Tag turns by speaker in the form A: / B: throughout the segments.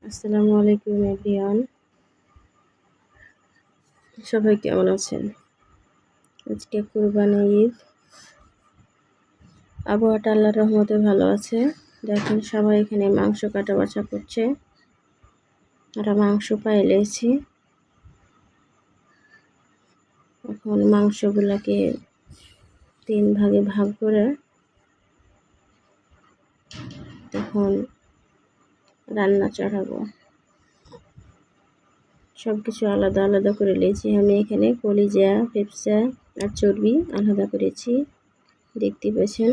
A: আসসালামু আলাইকুম এভরিওয়ান, সবাই কেমন আছেন? আজকে কুরবানি ঈদ। আবহাওয়াটা আল্লাহর রহমতে ভালো আছে। দেখেন সবাই এখানে মাংস কাটা বাছা করছে। আমরা মাংস পাইলেছি। এখন মাংসগুলাকে 3 ভাগে ভাগ করে তখন রান্না চড়াবো। সব কিছু আলাদা আলাদা করে নিয়েছি। আমি এখানে কলিজা, ফেফসা আর চর্বি আলাদা করেছি, দেখতে পাচ্ছেন।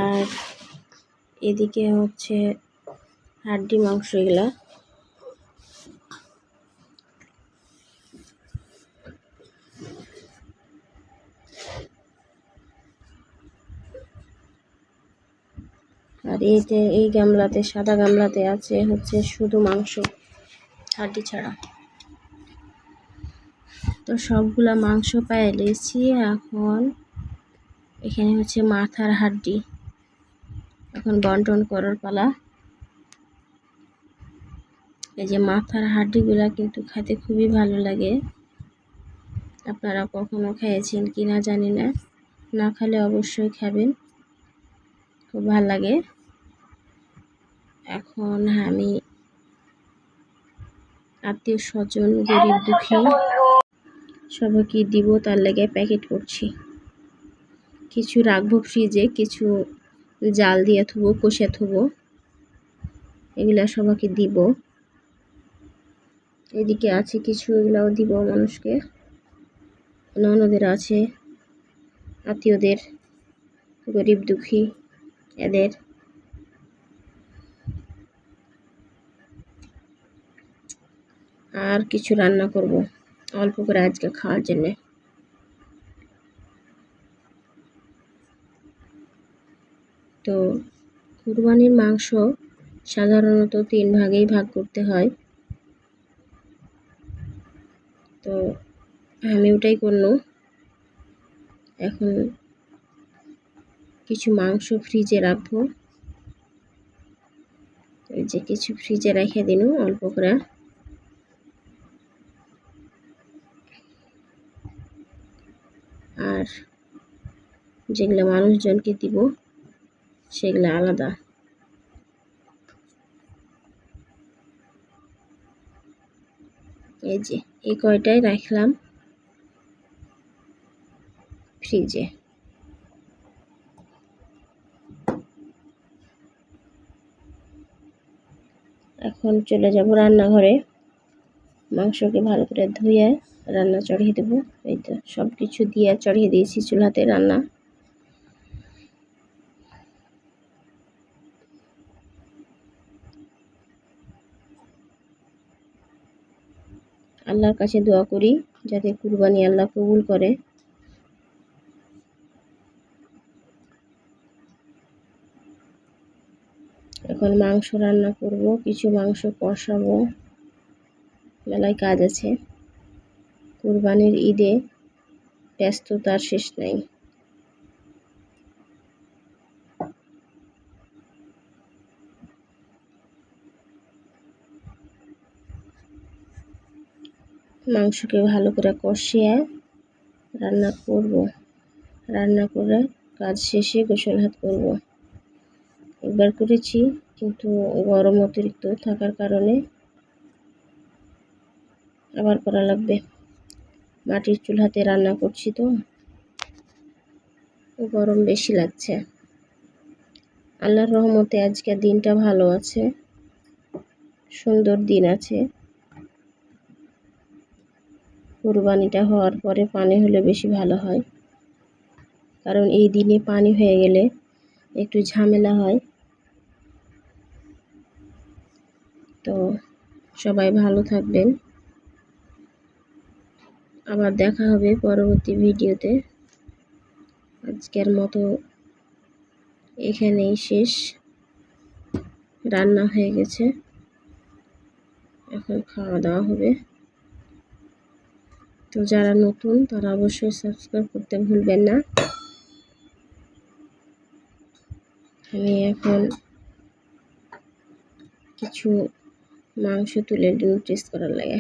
A: আর এদিকে হচ্ছে হাড্ডি মাংস এগুলা। আর এই গামলাতে, সাদা গামলাতে আছে হচ্ছে শুধু মাংস, হাড্ডি ছাড়া। তো সবগুলা মাংস পেয়ে নিয়েছি। এখন এখানে হচ্ছে মাথার হাড্ডি, এখন বন্টন করার পালা। এই যে মাথার হাড্ডিগুলা কিন্তু খেতে খুবই ভালো লাগে। আপনারা কখনো খেয়েছেন কিনা জানি না, না খেলে অবশ্যই খাবেন, খুব ভালো লাগে। এখন আমি আত্মীয় স্বজন, গরিব দুঃখী সবাইকে দিব, তার লেগে প্যাকেট করছি। কিছু রাখবো ফ্রিজে, কিছু জাল দিয়ে থুবো, কষে থুবো, এগুলা সবাইকে দিব। এদিকে আছে কিছু, এগুলাও দিব মানুষকে, ননদের আছে, আত্মীয়দের, গরিব দুঃখী এদের। আর কিছু রান্না করব অল্প করে আজকে খাওয়ার জন্য। তো কুরবানির মাংস সাধারণত 3 ভাগেই ভাগ করতে হয়। তো আমি ওটাই করব। এখন কিছু মাংস ফ্রিজে রাখবো। এই যে কিছু ফ্রিজে রেখে দিন অল্প করে। আর যেগুলো মানুষজনকে দিব সেগুলো আলাদা। এই যে এই কয়টাই রাখলাম ফ্রিজে। এখন চলে যাব রান্নাঘরে, মাংসকে ভালো করে ধুয়ে রান্না চড়িয়ে দেবো। এই তো সব কিছু দিয়ে চড়িয়ে দিয়েছি চুলাতে রান্না। আল্লাহর কাছে দোয়া করি যাতে কুরবানি আল্লাহ কবুল করে। এখন মাংস রান্না করব, কিছু মাংস কষাবো, মেলায় কাজ আছে। কুরবানির ঈদে ব্যস্ততার শেষ নাই। মাংসকে ভালো করে কষিয়ে রান্না করব। রান্না করে কাজ শেষে গোসল হাত করব। একবার করেছি, কিন্তু গরম অতিরিক্ত থাকার কারণে আবার করা লাগবে। মাটির চুলাতে রান্না করছি তো গরম বেশি লাগছে। আল্লাহর রহমতে আজকের দিনটা ভালো আছে, সুন্দর দিন আছে। কুরবানিটা হওয়ার পরে পানি হলে বেশি ভালো হয়, কারণ এই দিনে পানি হয়ে গেলে একটু ঝামেলা হয়। তো সবাই ভালো থাকবেন, আবার দেখা হবে পরবর্তী ভিডিওতে। আজকের মতো এখানেই শেষ। রান্না হয়ে গেছে, এখন খাওয়া দাওয়া হবে। তো যারা নতুন তারা অবশ্যই সাবস্ক্রাইব করতে ভুলবেন না। আমি এখন কিছু মাংস তুলে নিব টেস্ট করার লাগে।